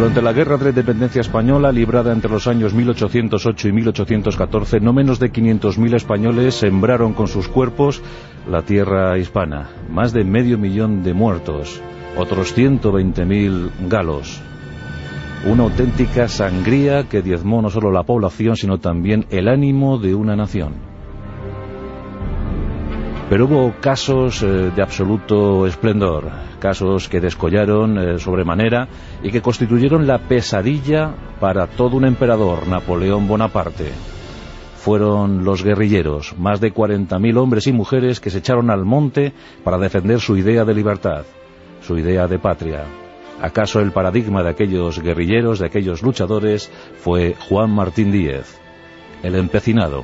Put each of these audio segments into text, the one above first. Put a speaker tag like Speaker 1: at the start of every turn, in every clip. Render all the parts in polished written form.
Speaker 1: Durante la Guerra de la Independencia Española, librada entre los años 1808 y 1814, no menos de 500.000 españoles sembraron con sus cuerpos la tierra hispana. Más de 500.000 de muertos, otros 120.000 galos. Una auténtica sangría que diezmó no solo la población, sino también el ánimo de una nación. Pero hubo casos de absoluto esplendor, casos que descollaron sobremanera y que constituyeron la pesadilla para todo un emperador, Napoleón Bonaparte. Fueron los guerrilleros, más de 40.000 hombres y mujeres que se echaron al monte para defender su idea de libertad, su idea de patria. ¿Acaso el paradigma de aquellos guerrilleros, de aquellos luchadores, fue Juan Martín Díez, el empecinado?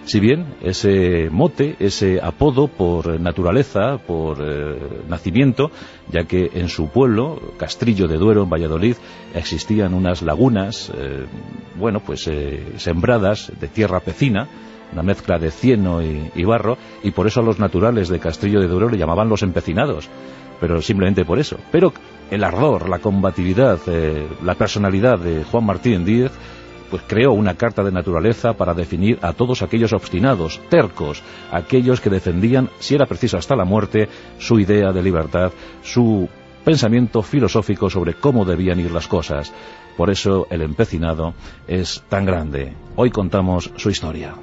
Speaker 1: Si bien ese mote, ese apodo por naturaleza, por nacimiento, ya que en su pueblo, Castrillo de Duero, en Valladolid, existían unas lagunas, sembradas de tierra pecina, una mezcla de cieno y barro, y por eso a los naturales de Castrillo de Duero le llamaban los empecinados, pero simplemente por eso. Pero el ardor, la combatividad, la personalidad de Juan Martín Díez, pues creó una carta de naturaleza para definir a todos aquellos obstinados, tercos, aquellos que defendían, si era preciso hasta la muerte, su idea de libertad, su pensamiento filosófico sobre cómo debían ir las cosas. Por eso el empecinado es tan grande. Hoy contamos su historia.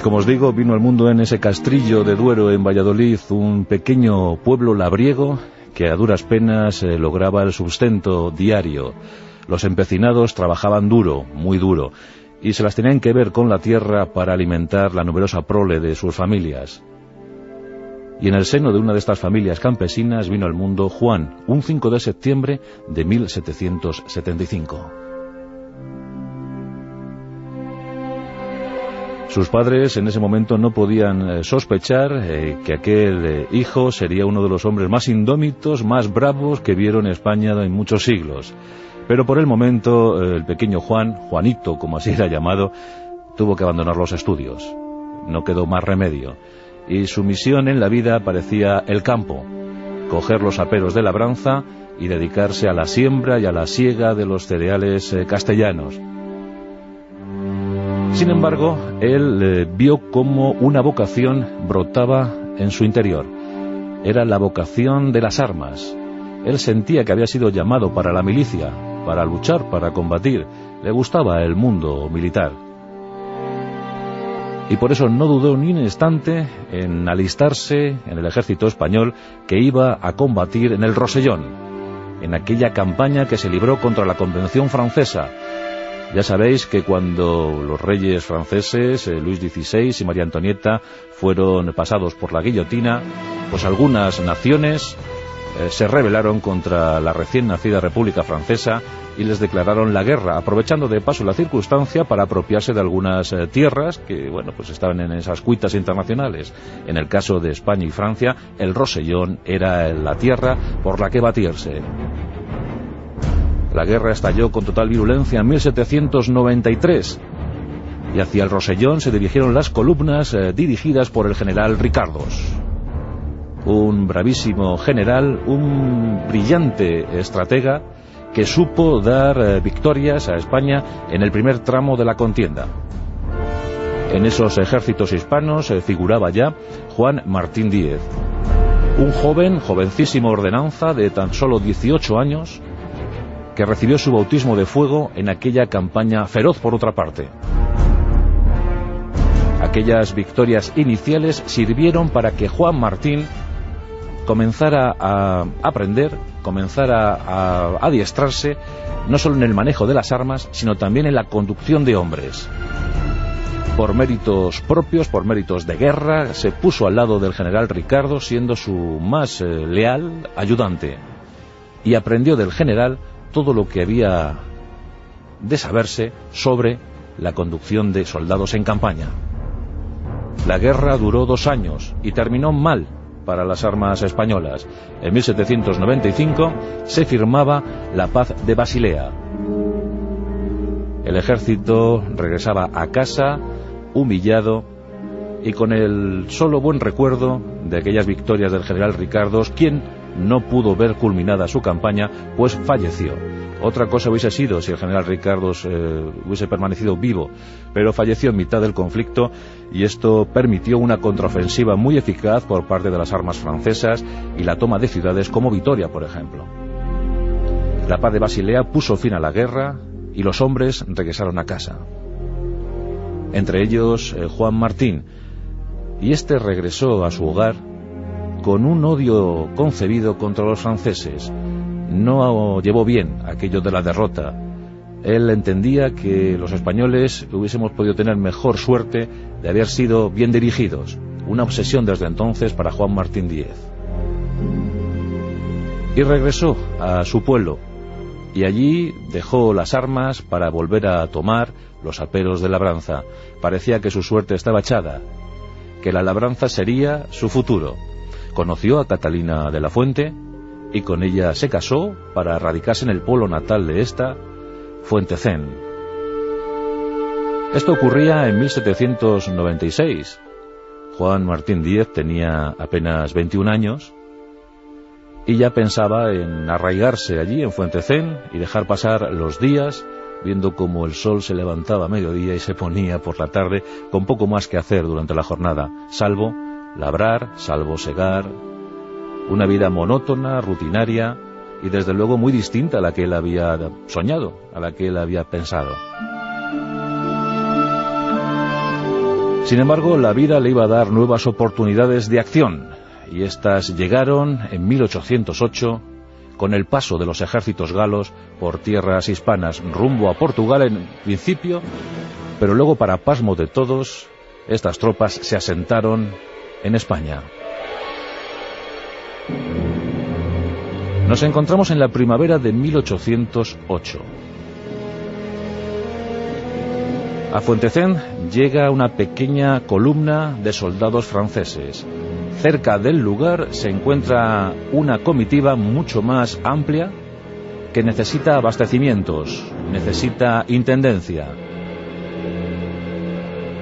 Speaker 1: Como os digo, vino al mundo en ese Castrillo de Duero, en Valladolid, un pequeño pueblo labriego que a duras penas lograba el sustento diario. Los empecinados trabajaban duro, muy duro, y se las tenían que ver con la tierra para alimentar la numerosa prole de sus familias. Y en el seno de una de estas familias campesinas vino al mundo Juan, un 5 de septiembre de 1775. Sus padres en ese momento no podían sospechar que aquel hijo sería uno de los hombres más indómitos, más bravos que vieron España en muchos siglos. Pero por el momento el pequeño Juan, Juanito como así era llamado, tuvo que abandonar los estudios. No quedó más remedio. Y su misión en la vida parecía el campo, coger los aperos de labranza y dedicarse a la siembra y a la siega de los cereales castellanos. Sin embargo, él vio cómo una vocación brotaba en su interior. Era la vocación de las armas. Él sentía que había sido llamado para la milicia, para luchar, para combatir. Le gustaba el mundo militar. Y por eso no dudó ni un instante en alistarse en el ejército español que iba a combatir en el Rosellón, en aquella campaña que se libró contra la Convención francesa. Ya sabéis que cuando los reyes franceses, Luis XVI y María Antonieta, fueron pasados por la guillotina, pues algunas naciones se rebelaron contra la recién nacida República Francesa y les declararon la guerra, aprovechando de paso la circunstancia para apropiarse de algunas tierras que, pues estaban en esas cuitas internacionales. En el caso de España y Francia, el Rosellón era la tierra por la que batirse. La guerra estalló con total virulencia en 1793 y hacia el Rosellón se dirigieron las columnas dirigidas por el general Ricardos. Un bravísimo general, un brillante estratega que supo dar victorias a España en el primer tramo de la contienda. En esos ejércitos hispanos figuraba ya Juan Martín Díez, un jovencísimo ordenanza de tan solo 18 años, que recibió su bautismo de fuego en aquella campaña feroz por otra parte. Aquellas victorias iniciales sirvieron para que Juan Martín comenzara a aprender, comenzara a adiestrarse, no solo en el manejo de las armas, sino también en la conducción de hombres. Por méritos propios, por méritos de guerra, se puso al lado del general Ricardo, siendo su más leal ayudante, y aprendió del general todo lo que había de saberse sobre la conducción de soldados en campaña. La guerra duró 2 años y terminó mal para las armas españolas. En 1795 se firmaba la paz de Basilea. El ejército regresaba a casa humillado y con el solo buen recuerdo de aquellas victorias del general Ricardos, quien no pudo ver culminada su campaña, pues falleció. Otra cosa hubiese sido si el general Ricardos hubiese permanecido vivo, pero falleció en mitad del conflicto, y esto permitió una contraofensiva muy eficaz por parte de las armas francesas y la toma de ciudades como Vitoria, por ejemplo. La paz de Basilea puso fin a la guerra y los hombres regresaron a casa. Entre ellos Juan Martín, y este regresó a su hogar con un odio concebido contra los franceses. No llevó bien aquello de la derrota. Él entendía que los españoles hubiésemos podido tener mejor suerte de haber sido bien dirigidos. Una obsesión desde entonces para Juan Martín Díez. Y regresó a su pueblo, y allí dejó las armas para volver a tomar los aperos de labranza. Parecía que su suerte estaba echada, que la labranza sería su futuro. Conoció a Catalina de la Fuente y con ella se casó para radicarse en el pueblo natal de esta, Fuentecén. Esto ocurría en 1796. Juan Martín Díez tenía apenas 21 años y ya pensaba en arraigarse allí en Fuentecén y dejar pasar los días viendo cómo el sol se levantaba a mediodía y se ponía por la tarde, con poco más que hacer durante la jornada, salvo labrar, salvo segar. Una vida monótona, rutinaria y desde luego muy distinta a la que él había soñado, a la que él había pensado. Sin embargo, la vida le iba a dar nuevas oportunidades de acción, y estas llegaron en 1808 con el paso de los ejércitos galos por tierras hispanas rumbo a Portugal en principio, pero luego, para pasmo de todos, estas tropas se asentaron en España. Nos encontramos en la primavera de 1808. A Fuentecén llega una pequeña columna de soldados franceses. Cerca del lugar se encuentra una comitiva mucho más amplia que necesita abastecimientos, necesita intendencia.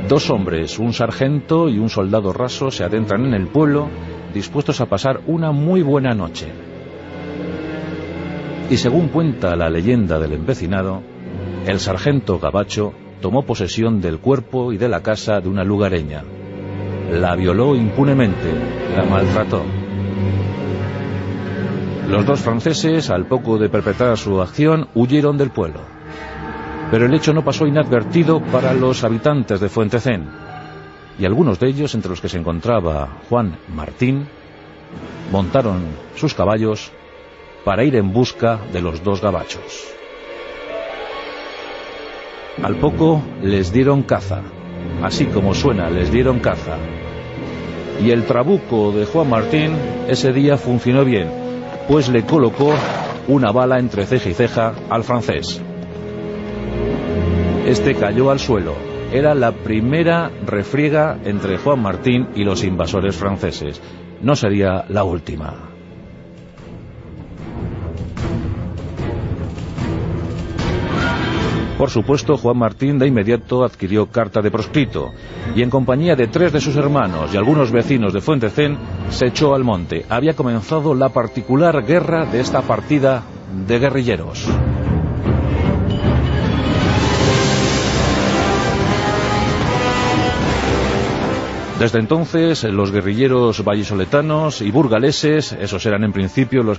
Speaker 1: Dos hombres, un sargento y un soldado raso, se adentran en el pueblo dispuestos a pasar una muy buena noche. Y según cuenta la leyenda del empecinado, el sargento gabacho tomó posesión del cuerpo y de la casa de una lugareña. La violó impunemente, la maltrató. Los dos franceses, al poco de perpetrar su acción, huyeron del pueblo. Pero el hecho no pasó inadvertido para los habitantes de Fuentecén, y algunos de ellos, entre los que se encontraba Juan Martín, montaron sus caballos para ir en busca de los dos gabachos. Al poco les dieron caza, así como suena, les dieron caza. Y el trabuco de Juan Martín ese día funcionó bien, pues le colocó una bala entre ceja y ceja al francés. Este cayó al suelo. Era la primera refriega entre Juan Martín y los invasores franceses. No sería la última. Por supuesto, Juan Martín de inmediato adquirió carta de proscrito y en compañía de 3 de sus hermanos y algunos vecinos de Fuentecén se echó al monte. Había comenzado la particular guerra de esta partida de guerrilleros. Desde entonces, los guerrilleros vallisoletanos y burgaleses, esos eran en principio los que